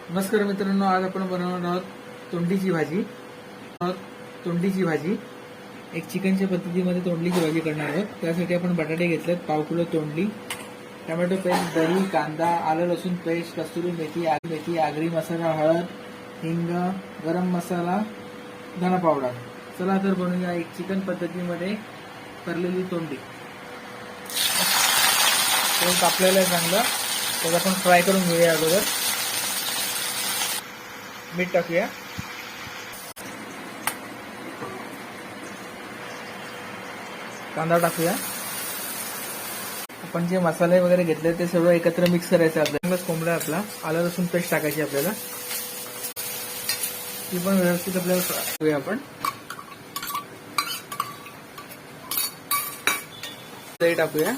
नमस्कार मित्रांनो, आज आपण बनवणार आहोत तोंडलीची भाजी। एक चिकनच्या पद्धतीमध्ये तोंडलीची भाजी करणार आहोत। त्यासाठी आपण बटाटे घेतलेत, पाव किलो तोंडली, टोमॅटो पेस्ट, दही, कांदा, आलं लसूण पेस्ट, कस्तुरी मेथी, आगरी मसाला, हळद, हिंग, गरम मसाला, धना पावडर। चला तर बनवूया एक चिकन पद्धतीमध्ये करलेली तोंडली। तेल तापलेलं आहे चांगलं, तर आपण फ्राय करून घेऊया। अगोदर मीठ टाकूया, कांदा टाकूया। आपण जे मसाले वगैरे घेतले ते सर्व एकत्र मिक्स करायचे। आपल्याला कोंबडा आपला आलं लसूण पेस्ट टाकायची आपल्याला, ती पण व्यवस्थित आपल्याला करूया। आपण दही टाकूया,